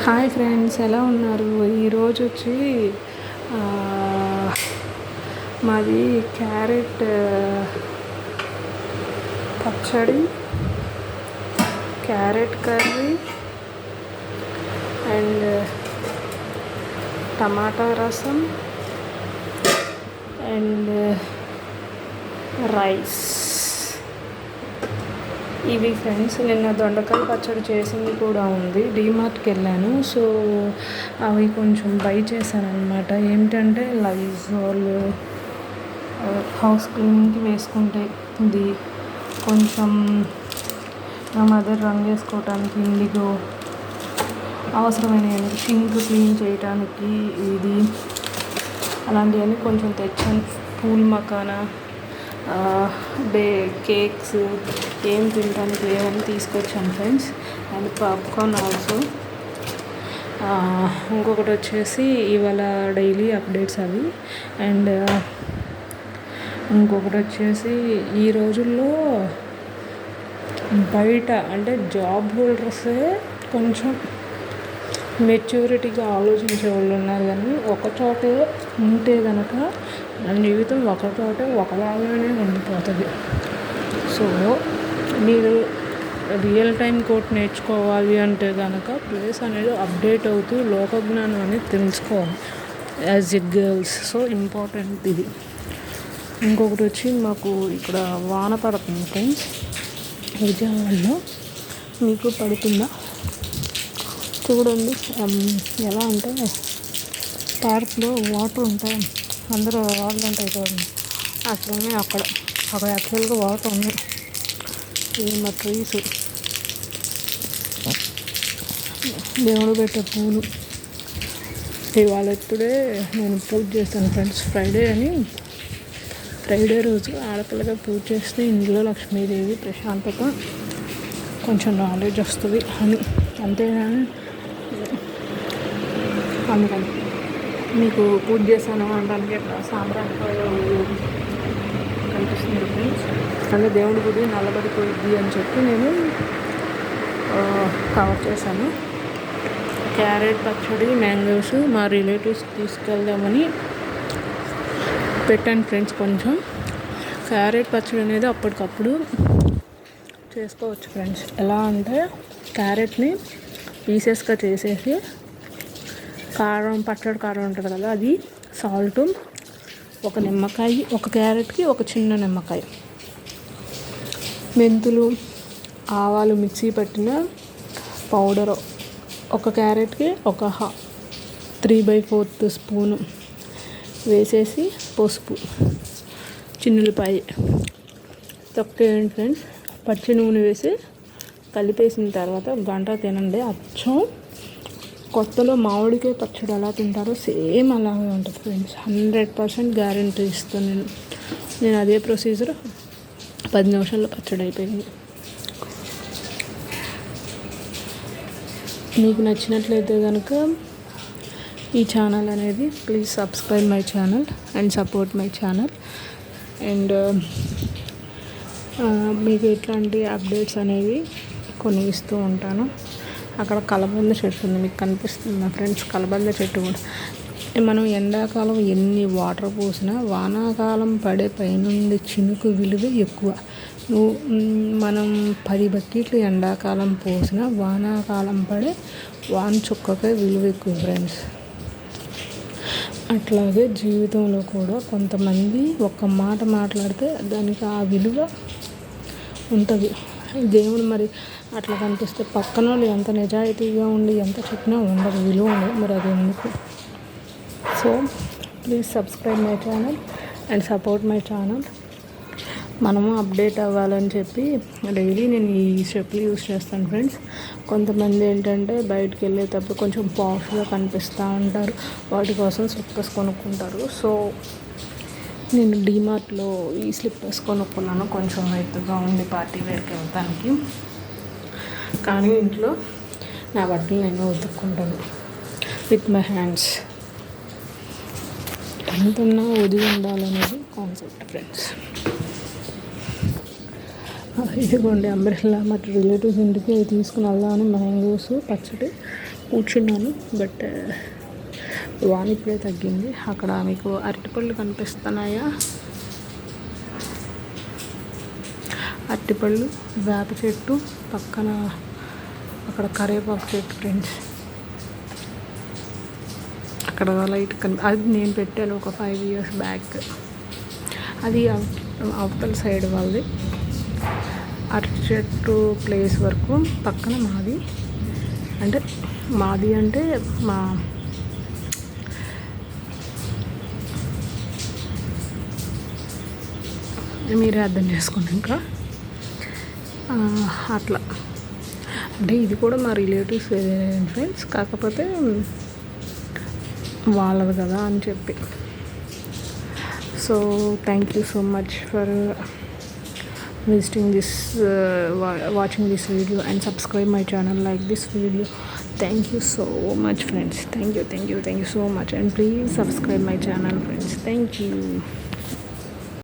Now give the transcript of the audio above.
Hi friends, ఎలా ఉన్నారు? ఈరోజు వచ్చి మాది క్యారెట్ పచ్చడి, క్యారెట్ కర్రీ అండ్ టమాటా రసం అండ్ రైస్. ఇవి ఫ్రెండ్స్, నిన్న దొండకాయ పచ్చడి చేసింది కూడా ఉంది. డీమార్ట్కి వెళ్ళాను, సో అవి కొంచెం బై చేశాను అనమాట. ఏమిటంటే లైజాల్ హౌస్ క్లీనింగ్కి వేసుకుంటే ఇది, కొంచెం మా మదర్ రంగు వేసుకోవటానికి ఇండిగో, అవసరమైన షింక్ క్లీన్ చేయడానికి ఇది, అలాంటివన్నీ కొంచెం తెచ్చాను. పూల్ మకానా, కేక్స్, ఏం తినడానికి లేవని తీసుకొచ్చాను ఫ్రెండ్స్. And popcorn also. ఇంకొకటి వచ్చేసి ఇవాళ డైలీ అప్డేట్స్ అవి. అండ్ ఇంకొకటి వచ్చేసి ఈ రోజుల్లో బయట అంటే జాబ్ హోల్డర్సే కొంచెం మెచ్యూరిటీగా ఆలోచించే వాళ్ళు ఉన్నారు, కానీ ఒకచోటే ఉంటే కనుక మన జీవితం ఒకచోటే ఒకలాగానే ఉండిపోతుంది. సో మీరు రియల్ టైం కోట్ నేర్చుకోవాలి అంటే కనుక ప్లేస్ అనేది అప్డేట్ అవుతూ లోకజ్ఞానం అనేది తెలుసుకోవాలి as a girls. So important ఇది. ఇంకొకటి వచ్చి మాకు ఇక్కడ వాన పడుతుంది ఫ్రెండ్స్, విజయవాడలో. మీకు పడుతుందా? చూడండి ఎలా అంటే పార్క్లో వాటర్ ఉంటాయి, అందరూ వాళ్ళు ఉంటాయి చూడండి, అట్లనే అక్కడ యాక్చువల్గా వాటర్ ఉన్నాయి. ఇవి మా ట్రీస్, దేవుడు పెట్టే పూలు. ఇవాళ ఇప్పుడే నేను పూజ చేస్తాను ఫ్రెండ్స్. ఫ్రైడే రోజు ఆడపిల్లగా పూజ చేస్తే ఇంట్లో లక్ష్మీదేవి ప్రశాంతత, కొంచెం నాలెడ్జ్ వస్తుంది అని. అంతేగాని అందుకని మీకు పూజ చేశాను అనడానికి ఇట్లా సాంబ్రాణి కనిపిస్తుంది ఫ్రెండ్స్. అంటే దేవుడి గుడి నల్లబడిపోయిద్ది అని చెప్పి నేను కవర్ చేశాను. క్యారెట్ పచ్చడి, మ్యాంగోస్ మా రిలేటివ్స్కి తీసుకెళ్దామని పెట్టాను ఫ్రెండ్స్. కొంచెం క్యారెట్ పచ్చడి అనేది అప్పటికప్పుడు చేసుకోవచ్చు ఫ్రెండ్స్. ఎలా అంటే క్యారెట్ని పీసెస్గా చేసేసి పచ్చడి కారం ఉంటుంది కదా, అది సాల్ట్, ఒక నిమ్మకాయ, ఒక క్యారెట్కి ఒక చిన్న నిమ్మకాయ, మెంతులు, ఆవాలు మిక్సీ పట్టిన పౌడరు, ఒక క్యారెట్కి ఒక 3/4 స్పూను వేసేసి, పసుపు, చిన్నులపాయ తొక్కేయండి ఫ్రెండ్స్. పచ్చి నూనె వేసి కలిపేసిన తర్వాత గంట తినండి. అచ్చం కొత్తలో మామిడికాయ పచ్చడి ఎలా తింటారో సేమ్ అలాగే ఉంటుంది ఫ్రెండ్స్. 100% గ్యారెంటీ ఇస్తాను నేను అదే ప్రొసీజర్ 10 నిమిషాల్లో పచ్చడి అయిపోయింది. మీకు నచ్చినట్లయితే కనుక ఈ ఛానల్ అనేది please subscribe my channel and support my channel. And మీకు ఇట్లాంటి అప్డేట్స్ అనేవి కొన్ని ఇస్తూ ఉంటాను. అక్కడ కలబంద చెట్టు ఉంది, మీకు కనిపిస్తుంది ఫ్రెండ్స్. కలబంద చెట్టు కూడా మనం ఎండాకాలం ఎన్ని వాటర్ పోసినా వానాకాలం పడే పైనుండి చినుకు విలువ ఎక్కువ. మనం 10 బకెట్లు ఎండాకాలం పోసినా వానాకాలం పడే వాన చుక్కకే విలువ ఎక్కువ ఫ్రెండ్స్. అట్లాగే జీవితంలో కూడా కొంతమంది ఒక్క మాట మాట్లాడితే దానికి ఆ విలువ ఉంటుంది. దేవుడు మరి అట్లా కనిపిస్తే పక్కన వాళ్ళు ఎంత నిజాయితీగా ఉండి ఎంత చెప్పినా ఉండదు, విలువ ఉండదు. మరి అది ఎందుకు? So please subscribe my channel and support my channel. మనము అప్డేట్ అవ్వాలని చెప్పి డైలీ నేను ఈ స్టెప్లు యూస్ చేస్తాను ఫ్రెండ్స్. కొంతమంది ఏంటంటే బయటకు వెళ్ళేటప్పుడు కొంచెం పాష్గా కనిపిస్తూ ఉంటారు, వాటి కోసం స్లిప్పర్స్ కొనుక్కుంటారు. సో నేను డీమార్ట్లో ఈ స్లిప్పర్స్ కొనుక్కున్నాను, కొంచెం ఎత్తుగా ఉంది పార్టీ వేర్కి వెళ్తానికి. కానీ ఇంట్లో నా బట్టలు నేను ఉతుక్కుంటాను విత్ మై హ్యాండ్స్. ఎంతున్నా ఒదిగి ఉండాలనేది కాన్సెప్ట్ ఫ్రెండ్స్. ఇదిగోండి అంబ్రెల్లా, మా రిలేటివ్స్ ఇంటికి తీసుకుని వెళ్దామని మ్యాంగోస్ పచ్చడి కూర్చున్నాను. బట్ వాన ఇప్పుడే తగ్గింది. అక్కడ మీకు అరటిపళ్ళు కనిపిస్తున్నాయా? అరటిపళ్ళు, వేప చెట్టు పక్కన అక్కడ కరివేపాకు చెట్టు ఫ్రెండ్స్. అక్కడ లైట్ అది నేను పెట్టాను ఒక 5 years బ్యాక్. అది అవతల సైడ్ వాళ్ళది. అరటి చెట్టు ప్లేస్ వరకు పక్కన మాది. అంటే మాది అంటే మీరే అర్థం చేసుకోండి. ఇంకా అట్లా అంటే ఇది కూడా మా రిలేటివ్స్ ఫ్రెండ్స్, కాకపోతే వాళ్ళది కదా అని చెప్పి. So thank you so much for visiting this watching this video and subscribe my channel, like this video. Thank you so much friends. Thank you so much, and please subscribe my channel friends. Thank you.